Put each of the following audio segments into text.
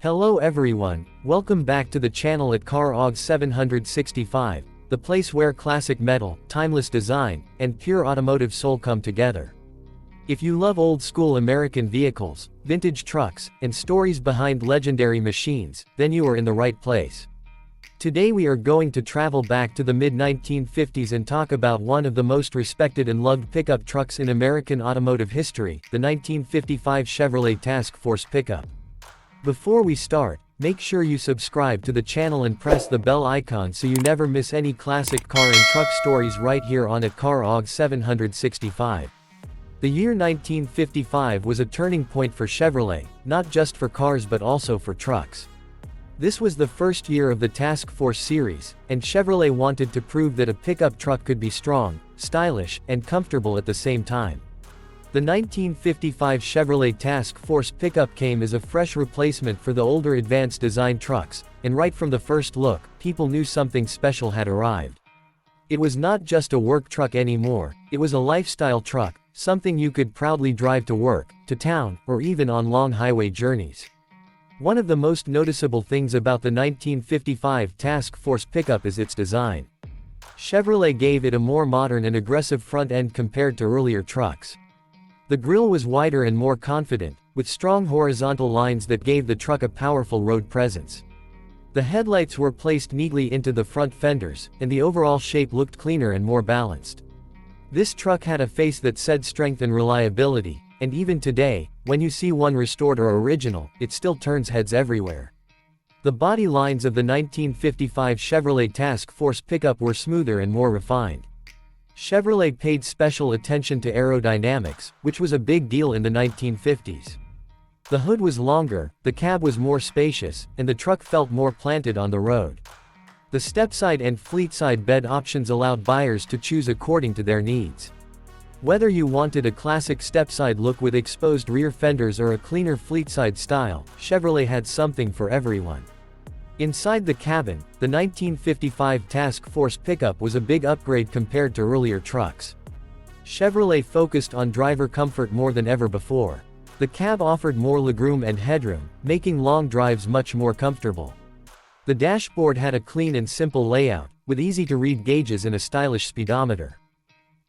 Hello everyone, welcome back to the channel at CarAug 765, the place where classic metal, timeless design, and pure automotive soul come together. If you love old-school American vehicles, vintage trucks, and stories behind legendary machines, then you are in the right place. Today we are going to travel back to the mid-1950s and talk about one of the most respected and loved pickup trucks in American automotive history, the 1955 Chevrolet Task Force Pickup. Before we start, make sure you subscribe to the channel and press the bell icon so you never miss any classic car and truck stories right here on at CarAug 765. The year 1955 was a turning point for Chevrolet, not just for cars but also for trucks. This was the first year of the Task Force series, and Chevrolet wanted to prove that a pickup truck could be strong, stylish, and comfortable at the same time. The 1955 Chevrolet Task Force Pickup came as a fresh replacement for the older advanced design trucks, and right from the first look, people knew something special had arrived. It was not just a work truck anymore, it was a lifestyle truck, something you could proudly drive to work, to town, or even on long highway journeys. One of the most noticeable things about the 1955 Task Force Pickup is its design. Chevrolet gave it a more modern and aggressive front end compared to earlier trucks. The grille was wider and more confident, with strong horizontal lines that gave the truck a powerful road presence. The headlights were placed neatly into the front fenders, and the overall shape looked cleaner and more balanced. This truck had a face that said strength and reliability, and even today, when you see one restored or original, it still turns heads everywhere. The body lines of the 1955 Chevrolet Task Force Pickup were smoother and more refined. Chevrolet paid special attention to aerodynamics, which was a big deal in the 1950s. The hood was longer, the cab was more spacious, and the truck felt more planted on the road. The stepside and fleetside bed options allowed buyers to choose according to their needs. Whether you wanted a classic stepside look with exposed rear fenders or a cleaner fleetside style, Chevrolet had something for everyone. Inside the cabin, the 1955 Task Force Pickup was a big upgrade compared to earlier trucks. Chevrolet focused on driver comfort more than ever before. The cab offered more legroom and headroom, making long drives much more comfortable. The dashboard had a clean and simple layout, with easy-to-read gauges and a stylish speedometer.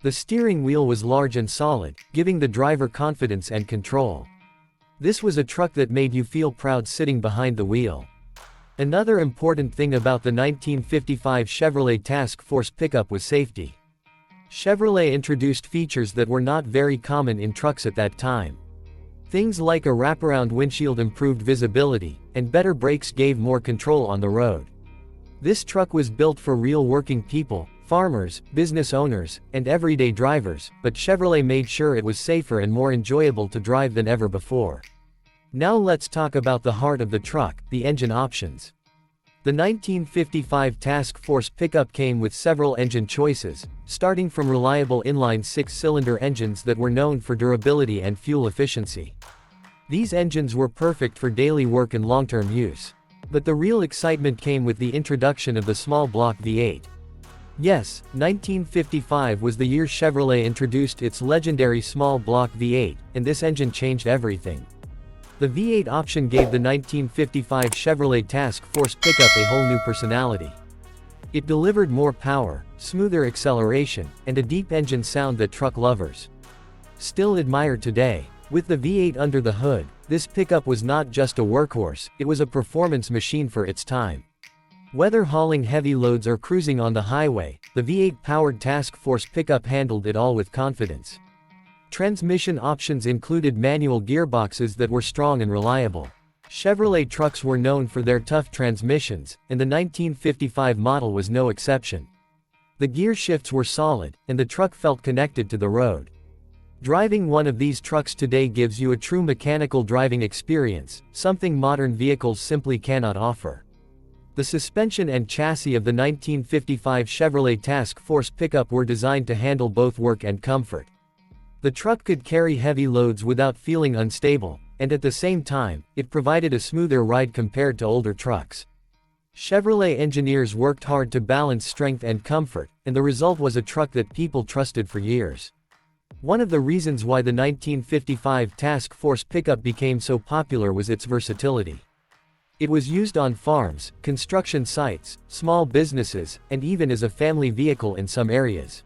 The steering wheel was large and solid, giving the driver confidence and control. This was a truck that made you feel proud sitting behind the wheel. Another important thing about the 1955 Chevrolet Task Force Pickup was safety. Chevrolet introduced features that were not very common in trucks at that time. Things like a wraparound windshield improved visibility, and better brakes gave more control on the road. This truck was built for real working people, farmers, business owners, and everyday drivers, but Chevrolet made sure it was safer and more enjoyable to drive than ever before. Now let's talk about the heart of the truck, the engine options. The 1955 Task Force Pickup came with several engine choices, starting from reliable inline-six cylinder engines that were known for durability and fuel efficiency. These engines were perfect for daily work and long-term use. But the real excitement came with the introduction of the small block V8. Yes, 1955 was the year Chevrolet introduced its legendary small block V8, and this engine changed everything. The V8 option gave the 1955 Chevrolet Task Force Pickup a whole new personality. It delivered more power, smoother acceleration, and a deep engine sound that truck lovers still admire today. With the V8 under the hood, this pickup was not just a workhorse, it was a performance machine for its time. Whether hauling heavy loads or cruising on the highway, the V8-powered Task Force Pickup handled it all with confidence. Transmission options included manual gearboxes that were strong and reliable. Chevrolet trucks were known for their tough transmissions, and the 1955 model was no exception. The gear shifts were solid, and the truck felt connected to the road. Driving one of these trucks today gives you a true mechanical driving experience, something modern vehicles simply cannot offer. The suspension and chassis of the 1955 Chevrolet Task Force Pickup were designed to handle both work and comfort. The truck could carry heavy loads without feeling unstable, and at the same time, it provided a smoother ride compared to older trucks. Chevrolet engineers worked hard to balance strength and comfort, and the result was a truck that people trusted for years. One of the reasons why the 1955 Task Force Pickup became so popular was its versatility. It was used on farms, construction sites, small businesses, and even as a family vehicle in some areas.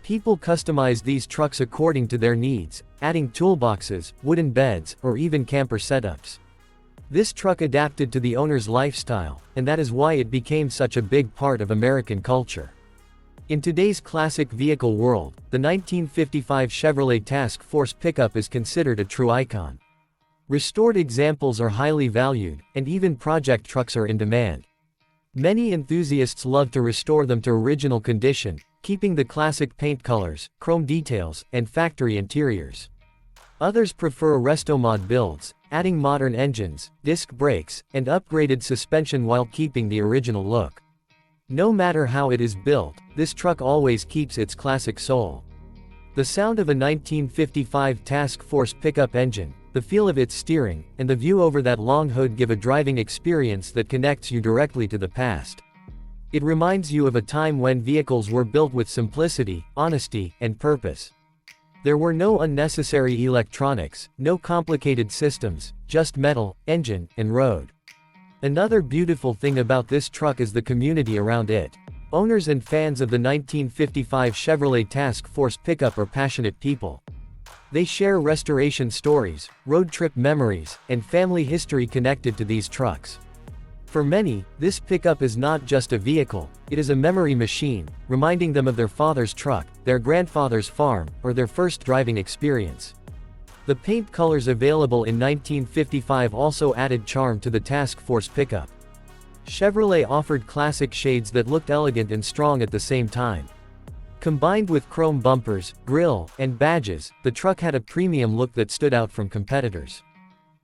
People customized these trucks according to their needs, adding toolboxes, wooden beds, or even camper setups. This truck adapted to the owner's lifestyle, and that is why it became such a big part of American culture. In today's classic vehicle world, the 1955 Chevrolet Task Force Pickup is considered a true icon. Restored examples are highly valued, and even project trucks are in demand. Many enthusiasts love to restore them to original condition, keeping the classic paint colors, chrome details, and factory interiors. Others prefer resto-mod builds, adding modern engines, disc brakes, and upgraded suspension while keeping the original look. No matter how it is built, this truck always keeps its classic soul. The sound of a 1955 Task Force Pickup engine, the feel of its steering, and the view over that long hood give a driving experience that connects you directly to the past. It reminds you of a time when vehicles were built with simplicity, honesty, and purpose. There were no unnecessary electronics, no complicated systems, just metal, engine, and road. Another beautiful thing about this truck is the community around it. Owners and fans of the 1955 Chevrolet Task Force Pickup are passionate people. They share restoration stories, road trip memories, and family history connected to these trucks. For many, this pickup is not just a vehicle, it is a memory machine, reminding them of their father's truck, their grandfather's farm, or their first driving experience. The paint colors available in 1955 also added charm to the Task Force Pickup. Chevrolet offered classic shades that looked elegant and strong at the same time. Combined with chrome bumpers, grille, and badges, the truck had a premium look that stood out from competitors.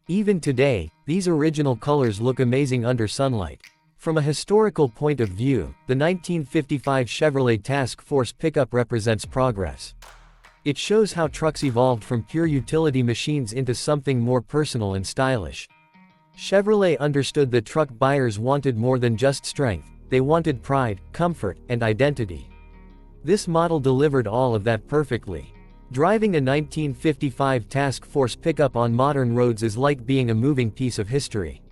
Even today, these original colors look amazing under sunlight. From a historical point of view, the 1955 Chevrolet Task Force Pickup represents progress. It shows how trucks evolved from pure utility machines into something more personal and stylish. Chevrolet understood that truck buyers wanted more than just strength, they wanted pride, comfort, and identity. This model delivered all of that perfectly. Driving a 1955 Task Force Pickup on modern roads is like being a moving piece of history.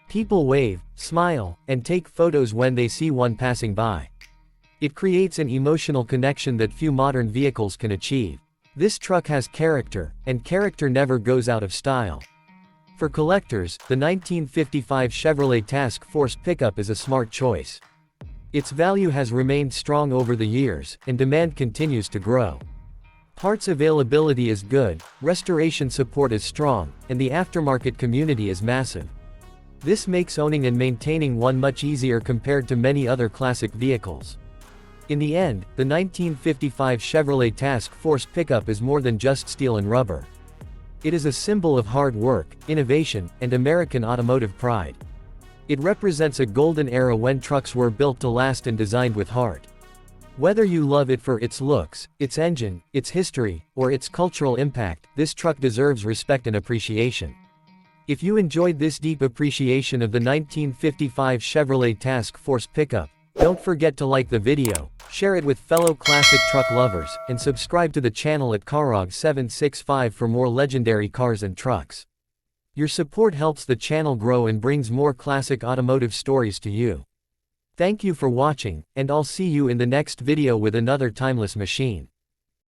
People wave, smile, and take photos when they see one passing by. It creates an emotional connection that few modern vehicles can achieve. This truck has character, and character never goes out of style. For collectors, the 1955 Chevrolet Task Force Pickup is a smart choice. Its value has remained strong over the years, and demand continues to grow. Parts availability is good, restoration support is strong, and the aftermarket community is massive. This makes owning and maintaining one much easier compared to many other classic vehicles. In the end, the 1955 Chevrolet Task Force Pickup is more than just steel and rubber. It is a symbol of hard work, innovation, and American automotive pride. It represents a golden era when trucks were built to last and designed with heart. Whether you love it for its looks, its engine, its history, or its cultural impact, this truck deserves respect and appreciation. If you enjoyed this deep appreciation of the 1955 Chevrolet Task Force Pickup, don't forget to like the video, share it with fellow classic truck lovers, and subscribe to the channel at CarOg765 for more legendary cars and trucks. Your support helps the channel grow and brings more classic automotive stories to you. Thank you for watching, and I'll see you in the next video with another timeless machine.